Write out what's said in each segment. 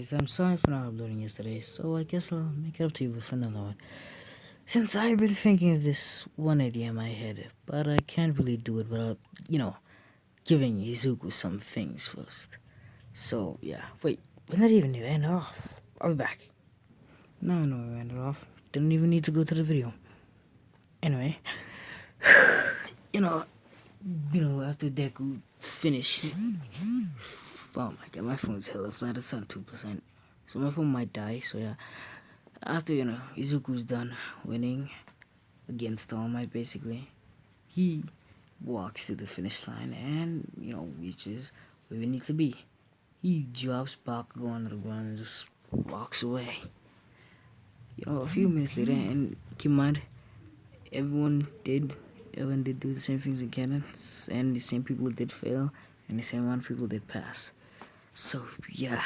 guys, I'm sorry for not uploading yesterday, so I guess I'll make it up to you with another one. Since I've been thinking of this one idea in my head, but I can't really do it without, giving Izuku some things first. So, yeah, wait, when did it even end off? I'll be back. No, it ended off. Didn't even need to go to the video. Anyway, you know, after Deku finished, oh my god, my phone's hella flat, it's on 2%. So my phone might die, so yeah. After, Izuku's done winning against All Might, basically, he walks to the finish line and, reaches where we need to be. He drops back on the ground and just walks away. A few minutes later, and keep in mind, everyone did do the same things again, and the same people did fail, and the same amount of people did pass. So, yeah,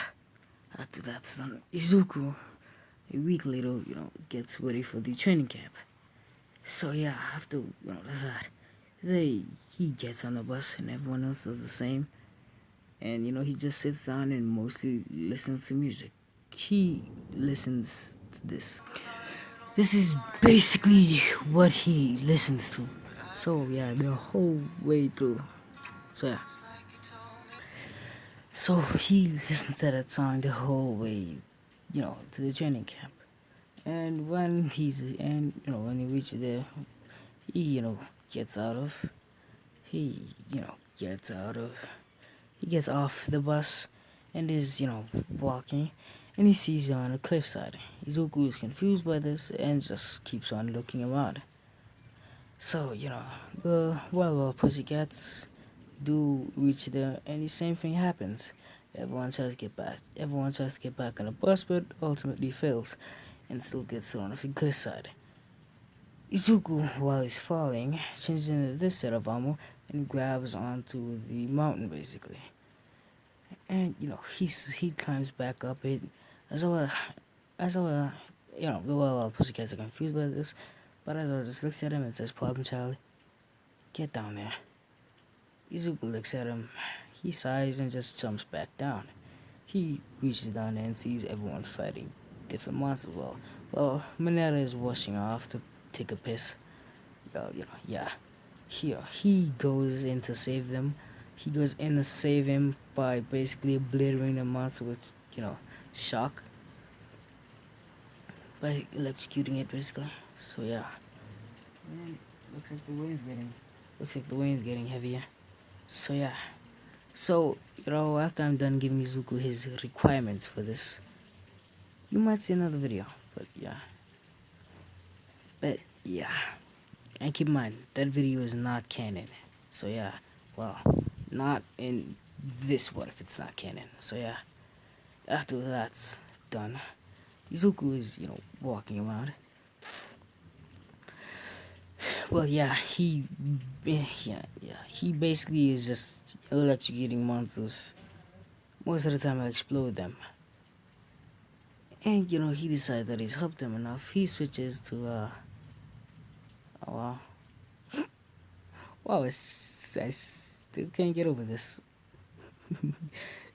after that's done, Izuku, a week later, gets ready for the training camp. So yeah, after that, he gets on the bus and everyone else does the same. And he just sits down and mostly listens to music. He listens to this. This is basically what he listens to. So yeah, the whole way through. So yeah. So he listens to that song the whole way, to the training camp. And when when he reaches there, he, gets out of, he, he gets off the bus and is, walking, and he sees her on a cliffside. Izuku is confused by this and just keeps on looking around. So, the wild pussycats do reach there, and the same thing happens. Everyone tries to get back on the bus, but ultimately fails and still gets thrown off the cliffside. Izuku, while he's falling, changes into this set of armor and grabs onto the mountain, basically. And, he climbs back up it. The wild pussycats are confused by this, but Azawa just looks at him and says, "Problem child, get down there." Izuku looks at him, he sighs and just jumps back down. He reaches down there and sees everyone fighting different monsters. Well, Mineta is washing off to take a piss. He goes in to save them. He goes in to save him by basically obliterating the monster with, shock. By electrocuting it, basically. So, yeah. And looks like the rain's getting heavier. So, yeah. So, after I'm done giving Izuku his requirements for this, you might see another video. But, yeah. And keep in mind, that video is not canon. So yeah, well, not in this What If It's Not canon. So yeah, after that's done, Izuku is, walking around. Well, yeah, he basically is just electrocuting monsters. Most of the time, I'll explode them. And, he decides that he's helped them enough. He switches to, wow, I still can't get over this.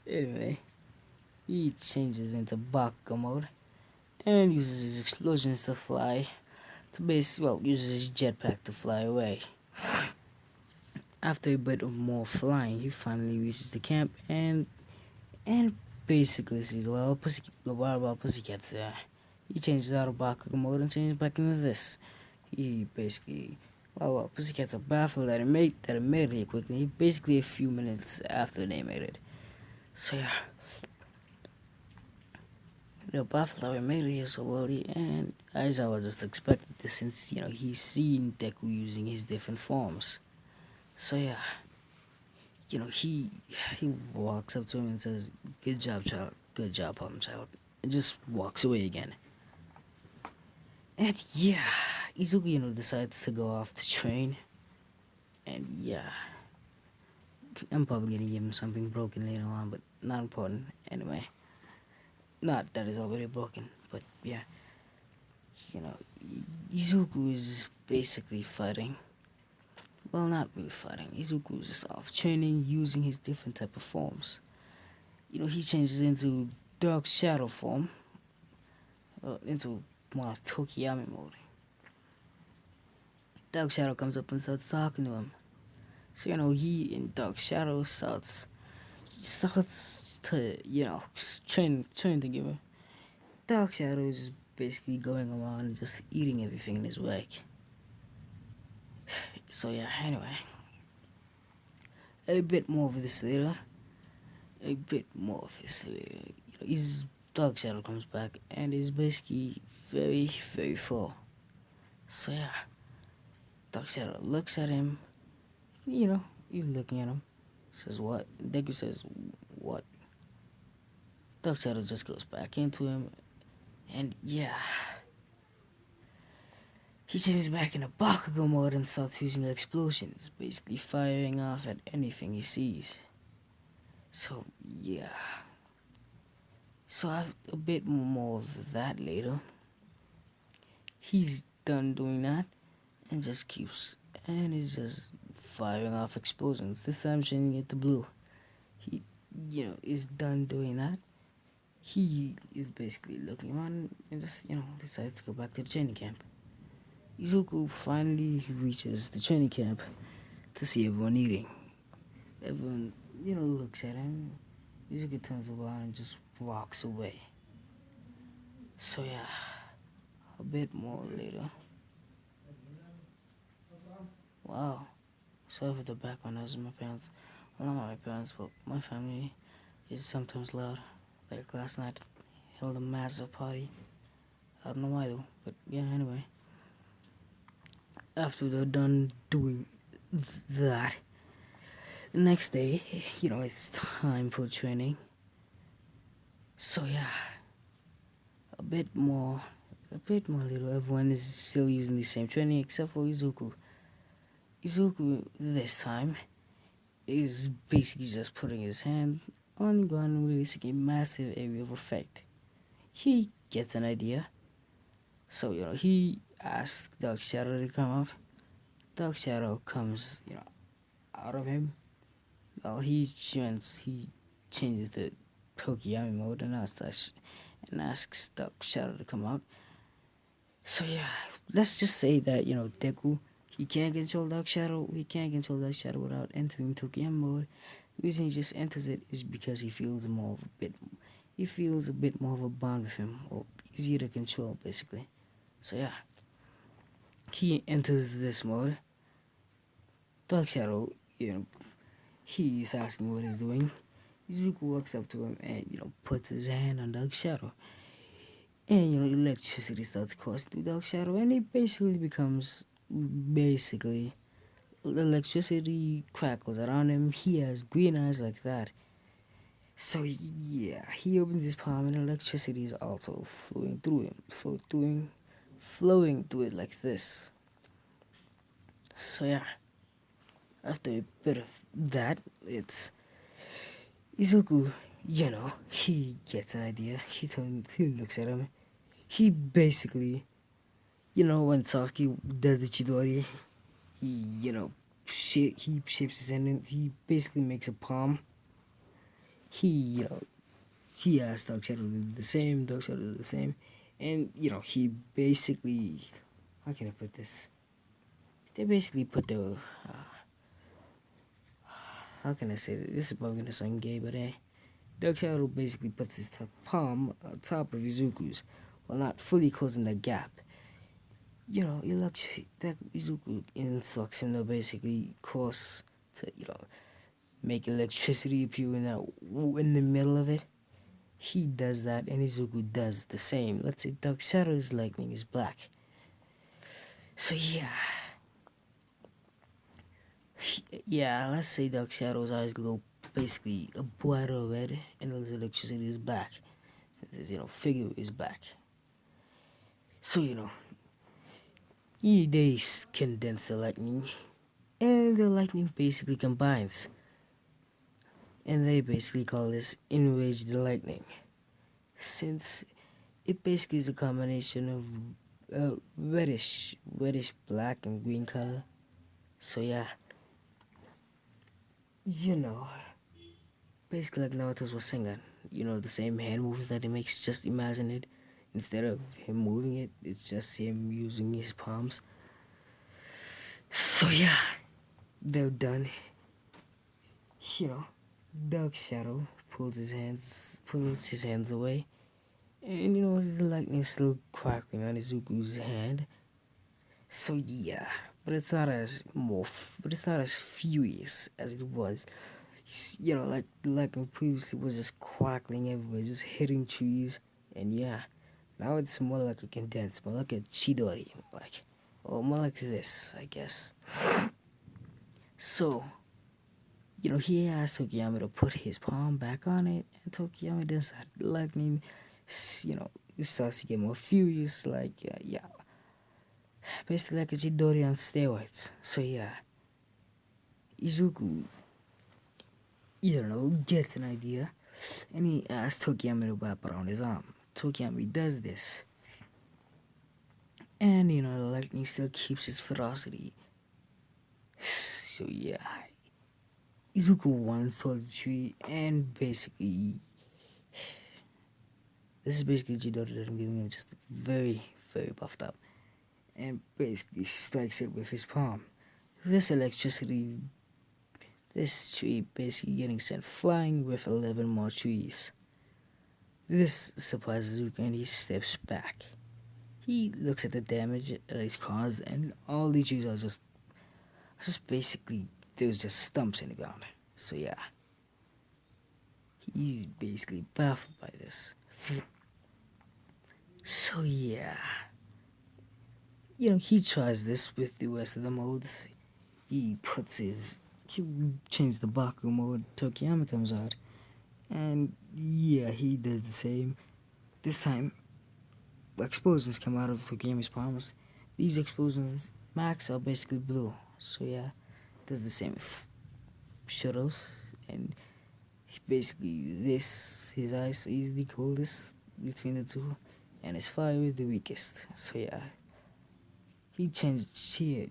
Anyway, he changes into Baka mode and uses his explosions to fly. Uses his jetpack to fly away. After a bit of more flying, he finally reaches the camp and basically sees the wild pussycats there. He changes out of Baka mode and changes back into this. He basically, pussycats are baffled that it made it here quickly. Basically a few minutes after they made it. So yeah, they're baffled that we made it here so early, and Aizawa just expected this since, he's seen Deku using his different forms. So yeah, he walks up to him and says, "Good job, child. Good job, problem child," and just walks away again. And yeah, Izuku, decides to go off to train. And yeah, I'm probably gonna give him something broken later on, but not important. Anyway, not that it's already broken, but yeah, Izuku is basically fighting. Well, not really fighting. Izuku is just off training, using his different type of forms. He changes into dark shadow form into more Tokiyami mode. Dark Shadow comes up and starts talking to him. So he in Dark Shadow starts to trying to give him. Dark Shadow is just basically going around and just eating everything in his wake. So yeah, anyway, a bit more of this later. His Dark Shadow comes back and is basically very, very full. So yeah, Dark Shadow looks at him. He's looking at him. Says what? Deku says what? Dark Shadow just goes back into him, and yeah, he changes back into Bakugo mode and starts using explosions, basically firing off at anything he sees. So yeah, so I have a bit more of that later. He's done doing that, and is just firing off explosions. This time changing it to blue. He, is done doing that. He is basically looking around and just, decides to go back to the training camp. Izuku finally reaches the training camp to see everyone eating. Everyone, looks at him. Izuku turns around and just walks away. So yeah, a bit more later. Wow. Sorry for the background noise of my parents. Well, not my parents, but my family is sometimes loud. Like last night, held a massive party. I don't know why though, but yeah, anyway. After they're done doing that, the next day, it's time for training. So yeah, a bit more little. Everyone is still using the same training except for Izuku. Izuku this time is basically just putting his hand on the ground and releasing a massive area of effect. He gets an idea. So, he asks Dark Shadow to come out. Dark Shadow comes, out of him. Well, he changes the Tokiyami mode and asks Dark Shadow to come out. So yeah, let's just say that, Deku, he can't control Dark Shadow. He can't control Dark Shadow without entering Tokiyami mode. The reason he just enters it is because he feels a bit more of a bond with him, or easier to control, basically. So yeah, he enters this mode. Dark Shadow, he's asking what he's doing. Izuku walks up to him and, puts his hand on Dark Shadow. And, electricity starts coursing through Dark Shadow, and he electricity crackles around him. He has green eyes like that. So, yeah, he opens his palm, and electricity is also flowing through him. Flowing through it like this. So, yeah, after a bit of that, it's Izuku, he gets an idea. He looks at him. He basically, when Sasuke does the Chidori, he shapes his hand and he basically makes a palm. He asks Dark Shadow to do the same, Dark Shadow to do the same. And, he basically, how can I put this? They basically put how can I say this? This is probably gonna sound gay, but hey. Dark Shadow basically puts his palm on top of Izuku's while not fully closing the gap. Izuku instructs him to basically make electricity appear in the middle of it. He does that, and Izuku does the same. Let's say Dark Shadow's lightning is black. So let's say Dark Shadow's eyes glow basically a brighter red, and his electricity is black. His figure is black. So they condense the lightning, and the lightning basically combines. And they basically call this enraged lightning. Since it basically is a combination of reddish black and green color. So yeah, basically like Naruto was saying, the same hand moves that he makes. Just imagine it. Instead of him moving it, it's just him using his palms. So yeah, they're done. You know, Dark Shadow pulls his hands away, and the lightning still crackling on Izuku's hand. So yeah, but it's not as furious as it was. Like the lightning previously was just crackling everywhere, just hitting trees, and yeah, now it's more like a condensed, more like a chidori, or more like this, I guess. So, he asked Tokiyama to put his palm back on it, and Tokiyama does that. Lightning, it starts to get more furious, yeah, basically like a chidori on steroids. So yeah, Izuku, gets an idea, and he asks Tokiyama to wrap it on his arm. Tokiyama does this, and the lightning still keeps its ferocity. So yeah, Izuku runs towards the tree, and basically, this is basically Chidori that I'm giving him, just very, very buffed up, and basically strikes it with his palm. This electricity, this tree basically getting sent flying with 11 more trees. This surprises Izuku, and he steps back. He looks at the damage that he's caused, and all the trees are just basically, there's just stumps in the ground. So yeah, he's basically baffled by this. So yeah, he tries this with the rest of the modes. He changes the Baku mode. Tokiyama comes out, and yeah, he does the same. This time, explosions come out of Tokiyama's palms. These explosions max are basically blue. So yeah, does the same with shadows, and basically his ice is the coldest between the two, and his fire is the weakest. So yeah, he changed here.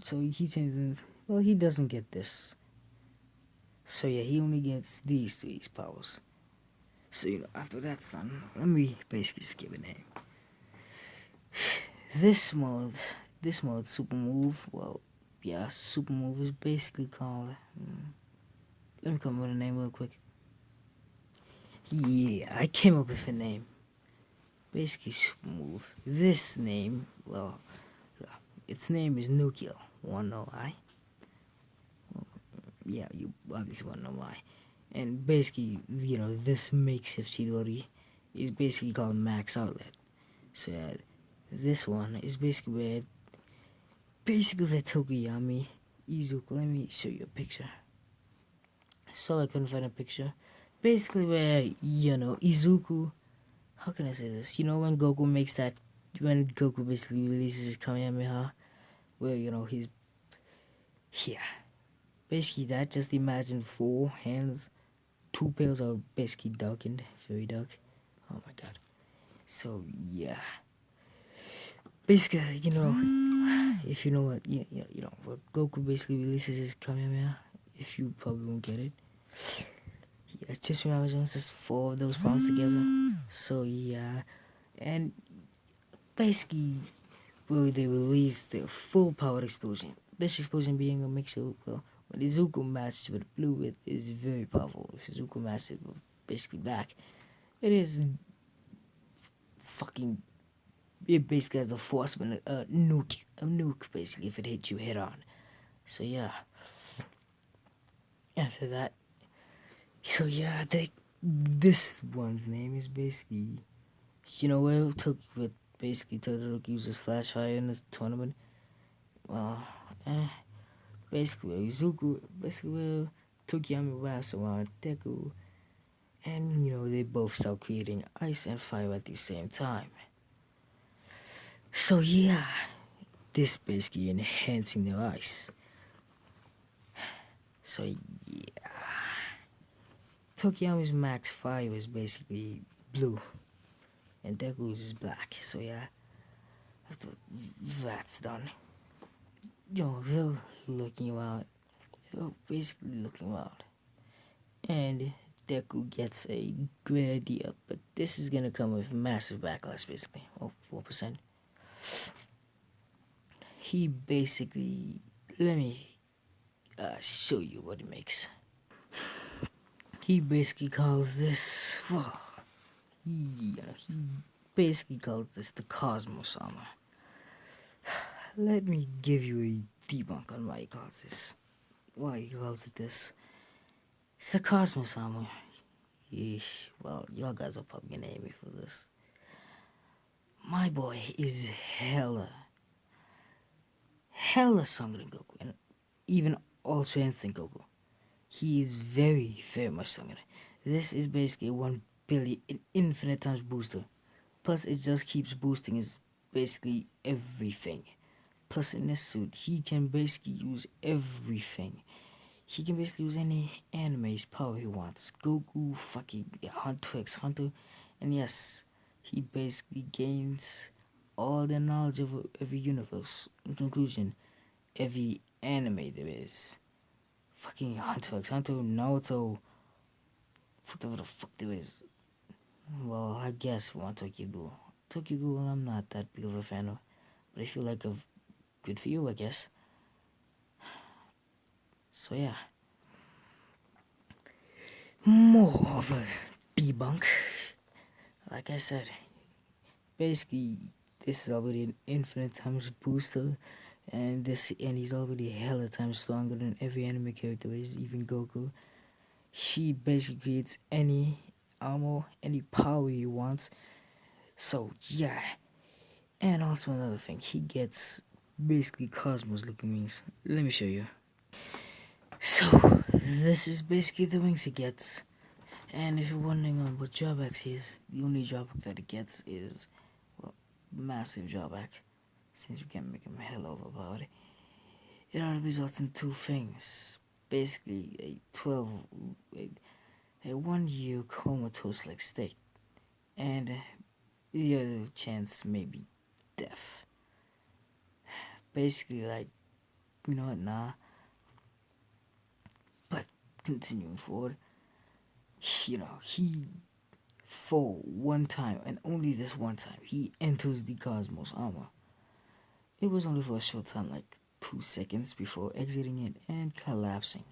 So he changes. Well, he doesn't get this. So yeah, he only gets these three powers. So after that's done, let me basically just give a name. This mode, super move. Well, yeah, super move is basically called. Let me come up with a name real quick. Yeah, I came up with a name. Basically, super move. This name, well, its name is Nuclear. Wanna know why? Yeah, you obviously wanna know why. And basically, this makeshift Chidori is basically called Max Outlet. So this one is basically where Tokiyami Izuku. Let me show you a picture. So I couldn't find a picture. Basically, where Izuku. How can I say this? When Goku basically releases his Kamehameha, where he's yeah. Basically, that. Just imagine 4 hands, 2 pairs are basically darkened, very dark. Oh my god. So yeah. Basically, if you know what, where Goku basically releases his Kamehameha, if you probably won't get it. Yeah, just remember, just 4 of those palms together. So yeah, and basically, well, they release their full powered explosion. This explosion being a mixture, well, when Izuku matches with blue, it is very powerful. If Izuku matches with basically black, it is fucking. It basically has the force of a nuke, basically, if it hits you head on. So yeah. After that, so yeah, this one's name is basically, where basically Todoroki uses flash fire in this tournament. Well, basically where basically where Tokiyama wraps around Deku, and they both start creating ice and fire at the same time. So yeah, this basically enhancing their ice. So yeah, Tokiyama's max fire is basically blue, and Deku's is black. So yeah, after that's done, they're looking around. They're basically looking around. And Deku gets a great idea, but this is gonna come with massive backlash basically. Oh, 4%. He basically, let me show you what he makes. He basically calls this, well, he basically calls this the Cosmos Armor. Let me give you a debunk on why he calls this. Why he calls it this. The Cosmos Armor. Yeesh, well, y'all guys are probably gonna hate me for this. My boy is hella stronger than Goku, and even also anything Goku. He is very, very much stronger. This is basically a 1 billion infinite times booster. Plus, it just keeps boosting his basically everything. Plus, in this suit, he can basically use everything. He can basically use any anime's power he wants. Goku, fucking Hunter x Hunter. And yes, he basically gains all the knowledge of every universe. In conclusion, every anime there is. Fucking Hunter x Hunter, Naruto, whatever the fuck there is. Well, I guess if you want Tokyo Ghoul. Tokyo Ghoul, I'm not that big of a fan of. But if you like of good for you, I guess. So yeah. More of a debunk. Like I said, basically this is already an infinite times booster, and he's already hella times stronger than every anime character is, even Goku. He basically creates any armor, any power he wants. So yeah. And also another thing, he gets basically cosmos looking wings. Let me show you. So this is basically the wings he gets. And if you're wondering on what drawbacks he is, the only drawback that he gets is, well, massive drawback. Since you can make him hell overpowered. It all results in two things. Basically, a 1 year comatose like state. And the other chance may be death. Basically, like, you know what, nah. But continuing forward, he for one time, and only this one time, he enters the Cosmos armor. It was only for a short time, like 2 seconds before exiting it and collapsing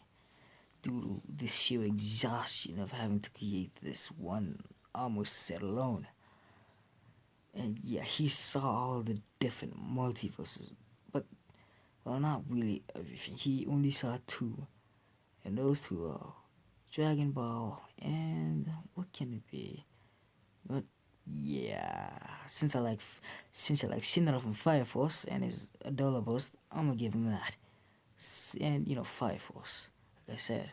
due to the sheer exhaustion of having to create this one armor set alone. And yeah, he saw all the different multiverses, but, well, not really everything. He only saw 2, and those 2 are Dragon Ball and what can it be? But yeah, since I like Shinra from Fire Force and his Adola Burst, I'm gonna give him that. And Fire Force, like I said,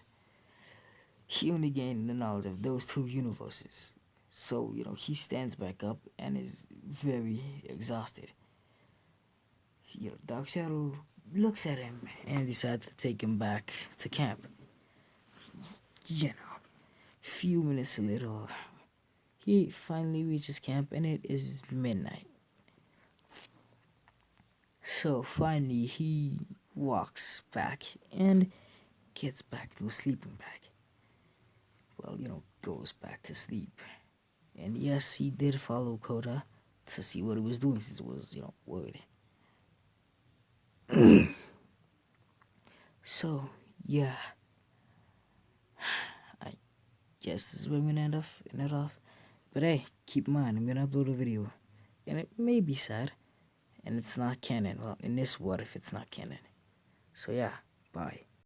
he only gained the knowledge of those 2 universes. So he stands back up and is very exhausted. Dark Shadow looks at him and decides to take him back to camp. Few minutes later, he finally reaches camp and it is midnight. So finally he walks back and gets back to a sleeping bag. Well, goes back to sleep. And yes, he did follow Koda to see what he was doing since he was, worried. So, yeah. I guess this is where I'm gonna end it off. But hey, keep in mind, I'm gonna upload a video. And it may be sad. And it's not canon. Well, in this what if it's not canon? So yeah, bye.